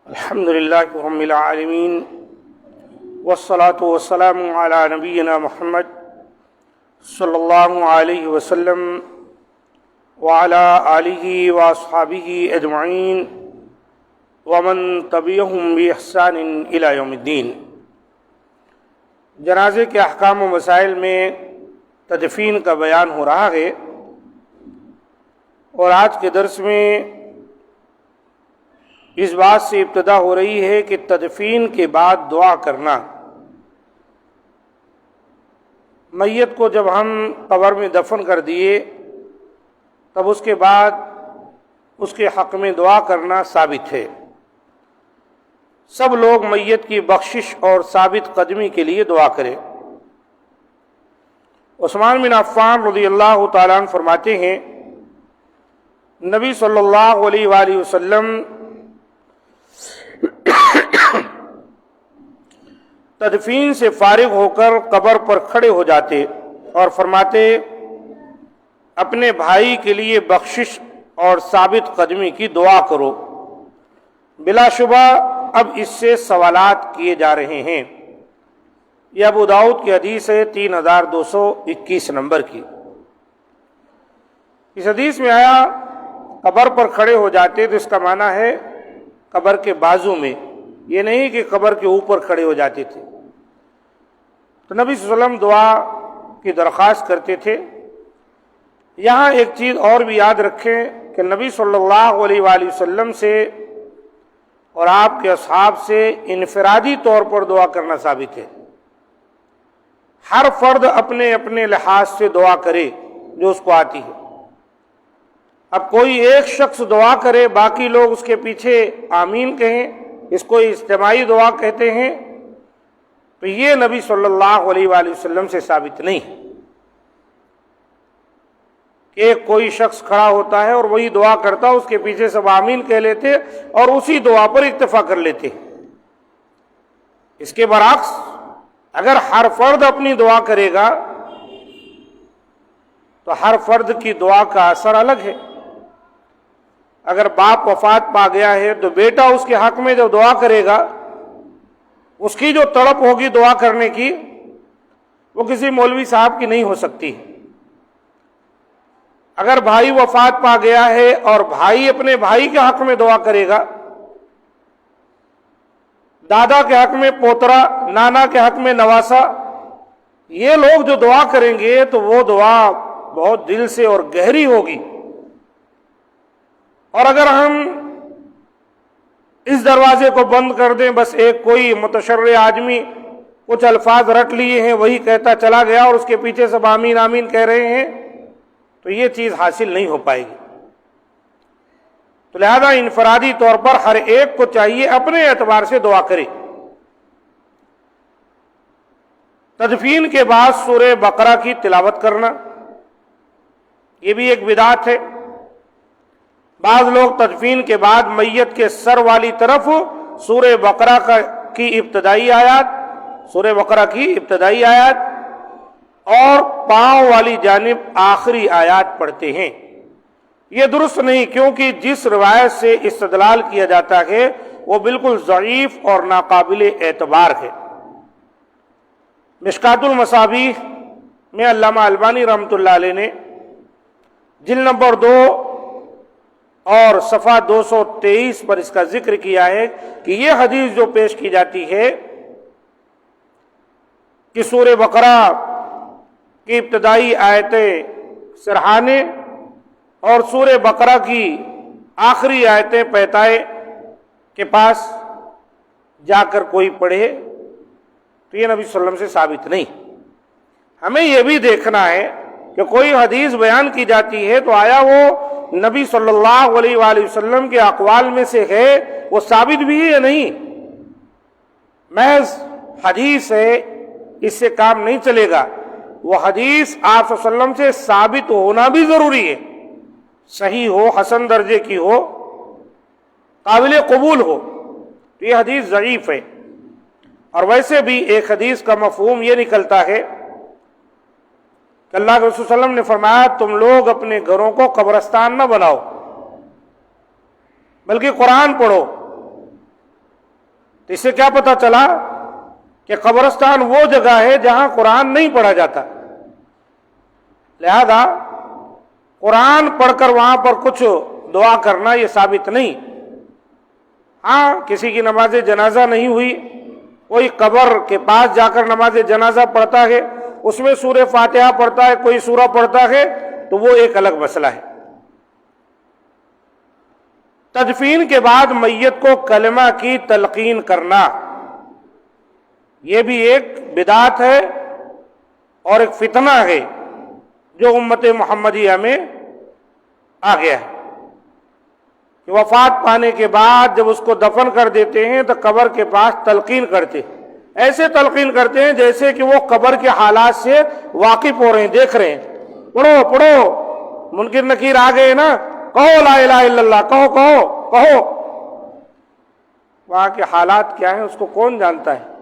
الحمد للہ رب العالمین والصلاة والسلام علی نبینا محمد صلی اللہ علیہ وسلم وعلی آلہ واصحابہ اجمعین ومن تبعہم بإحسان الی یوم الدین۔ جنازے کے احکام و مسائل میں تدفین کا بیان ہو رہا ہے، اور آج کے درس میں اس بات سے ابتدا ہو رہی ہے کہ تدفین کے بعد دعا کرنا۔ میت کو جب ہم قبر میں دفن کر دیے تب اس کے بعد اس کے حق میں دعا کرنا ثابت ہے۔ سب لوگ میت کی بخشش اور ثابت قدمی کے لیے دعا کریں۔ عثمان بن عفان رضی اللہ تعالیٰ عنہ فرماتے ہیں، نبی صلی اللہ علیہ وآلہ وسلم تدفین سے فارغ ہو کر قبر پر کھڑے ہو جاتے اور فرماتے، اپنے بھائی کے لیے بخشش اور ثابت قدمی کی دعا کرو، بلا شبہ اب اس سے سوالات کیے جا رہے ہیں۔ یہ ابو داؤد کی حدیث ہے 3221 نمبر کی۔ اس حدیث میں آیا قبر پر کھڑے ہو جاتے تو اس کا معنی ہے قبر کے بازو میں، یہ نہیں کہ قبر کے اوپر کھڑے ہو جاتے تھے۔ تو نبی صلی اللہ علیہ وسلم دعا کی درخواست کرتے تھے۔ یہاں ایک چیز اور بھی یاد رکھیں کہ نبی صلی اللہ علیہ وآلہ وسلم سے اور آپ کے اصحاب سے انفرادی طور پر دعا کرنا ثابت ہے۔ ہر فرد اپنے اپنے لحاظ سے دعا کرے جو اس کو آتی ہے۔ اب کوئی ایک شخص دعا کرے، باقی لوگ اس کے پیچھے آمین کہیں، اس کو اجتماعی دعا کہتے ہیں، تو یہ نبی صلی اللہ علیہ وآلہ وسلم سے ثابت نہیں کہ کوئی شخص کھڑا ہوتا ہے اور وہی دعا کرتا، اس کے پیچھے سب آمین کہہ لیتے اور اسی دعا پر اکتفا کر لیتے۔ اس کے برعکس اگر ہر فرد اپنی دعا کرے گا تو ہر فرد کی دعا کا اثر الگ ہے۔ اگر باپ وفات پا گیا ہے تو بیٹا اس کے حق میں جو دعا کرے گا، اس کی جو تڑپ ہوگی دعا کرنے کی، وہ کسی مولوی صاحب کی نہیں ہو سکتی۔ اگر بھائی وفات پا گیا ہے اور بھائی اپنے بھائی کے حق میں دعا کرے گا، دادا کے حق میں پوترا، نانا کے حق میں نواسا، یہ لوگ جو دعا کریں گے تو وہ دعا بہت دل سے اور گہری ہوگی۔ اور اگر ہم اس دروازے کو بند کر دیں، بس ایک کوئی متشرع آدمی کچھ الفاظ رٹ لیے ہیں وہی کہتا چلا گیا اور اس کے پیچھے سب آمین آمین کہہ رہے ہیں، تو یہ چیز حاصل نہیں ہو پائے گی۔ تو لہذا انفرادی طور پر ہر ایک کو چاہیے اپنے اعتبار سے دعا کرے۔ تدفین کے بعد سورہ بقرہ کی تلاوت کرنا، یہ بھی ایک بدعت ہے۔ بعض لوگ تدفین کے بعد میت کے سر والی طرف سورہ بقرہ کی ابتدائی آیات اور پاؤں والی جانب آخری آیات پڑھتے ہیں۔ یہ درست نہیں، کیونکہ جس روایت سے استدلال کیا جاتا ہے وہ بالکل ضعیف اور ناقابل اعتبار ہے۔ مشکات المصابیح میں علامہ البانی رحمۃ اللہ علیہ نے جلد نمبر 2 اور صفحہ 223 پر اس کا ذکر کیا ہے کہ یہ حدیث جو پیش کی جاتی ہے کہ سورہ بقرہ کی ابتدائی آیتیں سرہانے اور سورہ بقرہ کی آخری آیتیں پیتائے کے پاس جا کر کوئی پڑھے، تو یہ نبی صلی اللہ علیہ وسلم سے ثابت نہیں۔ ہمیں یہ بھی دیکھنا ہے کہ کوئی حدیث بیان کی جاتی ہے تو آیا وہ نبی صلی اللہ علیہ وآلہ وسلم کے اقوال میں سے ہے، وہ ثابت بھی ہے یا نہیں۔ محض حدیث ہے، اس سے کام نہیں چلے گا۔ وہ حدیث آپ صلی اللہ علیہ وسلم سے ثابت ہونا بھی ضروری ہے، صحیح ہو، حسن درجے کی ہو، قابل قبول ہو، تو یہ حدیث ضعیف ہے۔ اور ویسے بھی ایک حدیث کا مفہوم یہ نکلتا ہے کہ اللہ کے رسول صلی اللہ علیہ وسلم نے فرمایا، تم لوگ اپنے گھروں کو قبرستان نہ بناؤ، بلکہ قرآن پڑھو۔ تو اس سے کیا پتہ چلا کہ قبرستان وہ جگہ ہے جہاں قرآن نہیں پڑھا جاتا، لہذا قرآن پڑھ کر وہاں پر کچھ دعا کرنا یہ ثابت نہیں۔ ہاں، کسی کی نماز جنازہ نہیں ہوئی، کوئی قبر کے پاس جا کر نماز جنازہ پڑھتا ہے، اس میں سورہ فاتحہ پڑھتا ہے، کوئی سورہ پڑھتا ہے، تو وہ ایک الگ مسئلہ ہے۔ تدفین کے بعد میت کو کلمہ کی تلقین کرنا یہ بھی ایک بدعت ہے اور ایک فتنہ ہے جو امت محمدیہ میں آ گیا ہے کہ وفات پانے کے بعد جب اس کو دفن کر دیتے ہیں تو قبر کے پاس تلقین کرتے ہیں، ایسے تلقین کرتے ہیں جیسے کہ وہ قبر کے حالات سے واقف ہو رہے ہیں، دیکھ رہے ہیں۔ پڑھو پڑھو، منکر نکیر آ گئے نا، کہو لا الہ الا اللہ، کہو کہو کہو۔ وہاں کے حالات کیا ہیں اس کو کون جانتا ہے؟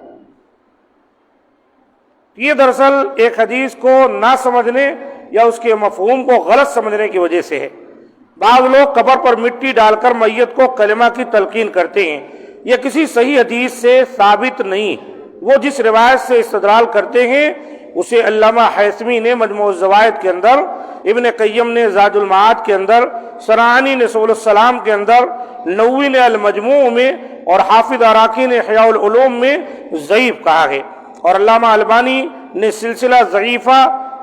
یہ دراصل ایک حدیث کو نہ سمجھنے یا اس کے مفہوم کو غلط سمجھنے کی وجہ سے ہے۔ بعض لوگ قبر پر مٹی ڈال کر میت کو کلمہ کی تلقین کرتے ہیں، یہ کسی صحیح حدیث سے ثابت نہیں۔ وہ جس روایت سے استدلال کرتے ہیں اسے علامہ حیثمی نے مجموع الزوائد کے اندر، ابن قیم نے زاد المعاد کے اندر، سرعانی نے سبل السلام کے اندر، نووی نے المجموع میں اور حافظ عراقی نے احیاء العلوم میں ضعیف کہا ہے، اور علامہ البانی نے سلسلہ ضعیفہ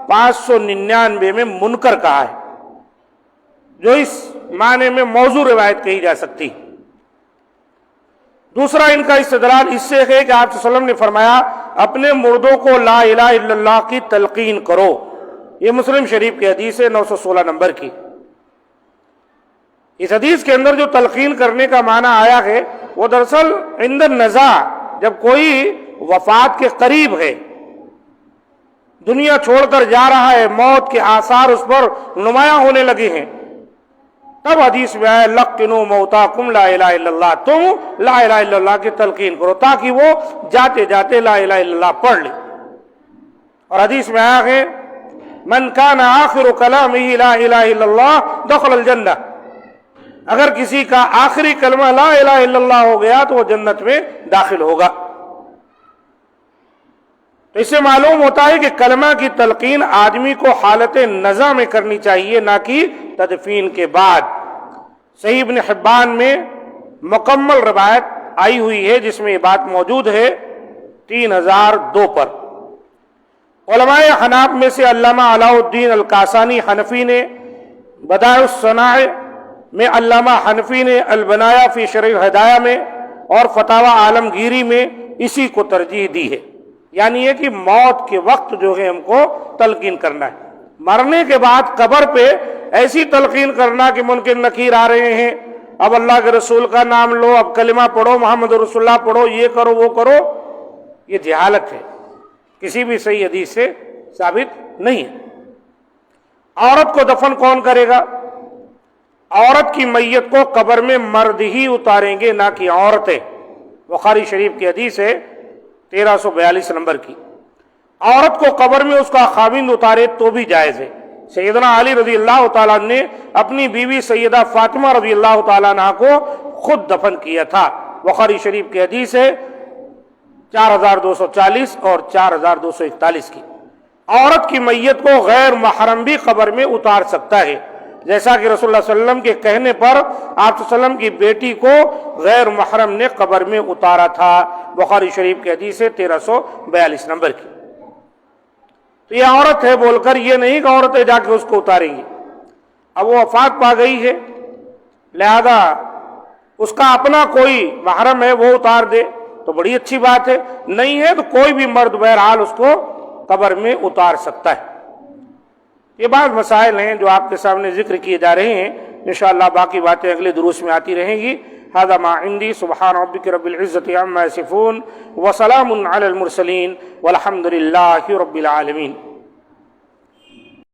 599 میں منکر کہا ہے، جو اس معنی میں موضوع روایت کہی جا سکتی۔ دوسرا ان کا استدلال اس سے ہے کہ آپ صلی اللہ علیہ وسلم نے فرمایا اپنے مردوں کو لا الہ الا اللہ کی تلقین کرو، یہ مسلم شریف کی حدیث ہے 916 نمبر کی۔ اس حدیث کے اندر جو تلقین کرنے کا معنی آیا ہے وہ دراصل عند النزاع، جب کوئی وفات کے قریب ہے، دنیا چھوڑ کر جا رہا ہے، موت کے آثار اس پر نمایاں ہونے لگے ہیں، تب حدیث میں آیا لقنوا موتاکم لا الہ الا اللہ، تم لا الہ الا اللہ کی تلقین کرو تاکہ وہ جاتے جاتے لا الہ الا اللہ پڑھ لے۔ اور حدیث میں آیا ہے من کان آخر کلامہ لا الہ الا اللہ دخل الجنہ، اگر کسی کا آخری کلمہ لا الہ الا اللہ ہو گیا تو وہ جنت میں داخل ہوگا۔ تو اس سے معلوم ہوتا ہے کہ کلمہ کی تلقین آدمی کو حالت نزع میں کرنی چاہیے، نہ کہ تدفین کے بعد۔ صحیح ابن حبان میں مکمل روایت آئی ہوئی ہے جس میں یہ بات موجود ہے 3002 پر۔ علماء حناف میں سے علامہ علاء الدین القاسانی حنفی نے بدائع الصنائع میں، علامہ حنفی نے البنایہ فی شرح الہدایہ میں اور فتاوی عالمگیری میں اسی کو ترجیح دی ہے، یعنی یہ کہ موت کے وقت جو ہے ہم کو تلقین کرنا ہے۔ مرنے کے بعد قبر پہ ایسی تلقین کرنا کہ منکر نکیر آ رہے ہیں، اب اللہ کے رسول کا نام لو، اب کلمہ پڑھو، محمد رسول اللہ پڑھو، یہ کرو وہ کرو، یہ جہالت ہے، کسی بھی صحیح حدیث سے ثابت نہیں ہے۔ عورت کو دفن کون کرے گا؟ عورت کی میت کو قبر میں مرد ہی اتاریں گے، نہ کہ عورتیں۔ بخاری شریف کی حدیث ہے 1342 نمبر کی۔ عورت کو قبر میں اس کا خاوند اتارے تو بھی جائز ہے۔ سیدنا علی رضی اللہ تعالیٰ نے اپنی بیوی سیدہ فاطمہ رضی اللہ تعالیٰ عنہ کو خود دفن کیا تھا۔ بخاری شریف کی حدیث ہے 4240 اور 4241 کی۔ عورت کی میت کو غیر محرم بھی قبر میں اتار سکتا ہے، جیسا کہ رسول اللہ صلی اللہ علیہ وسلم کے کہنے پر آپ صلی اللہ علیہ وسلم کی بیٹی کو غیر محرم نے قبر میں اتارا تھا۔ بخاری شریف کی حدیث ہے 1342 نمبر کی۔ تو یہ عورت ہے بول کر یہ نہیں کہ عورتیں جا کے اس کو اتاریں گی، اب وہ وفات پا گئی ہے لہذا اس کا اپنا کوئی محرم ہے وہ اتار دے تو بڑی اچھی بات ہے، نہیں ہے تو کوئی بھی مرد بہرحال اس کو قبر میں اتار سکتا ہے۔ یہ بعض مسائل ہیں جو آپ کے سامنے ذکر کیے جا رہے ہیں، انشاءاللہ باقی باتیں اگلے دروس میں آتی رہیں گی۔ هذا ما عندي، سبحان ربك رب العزة عما يصفون وسلام على المرسلين والحمد لله رب العالمين۔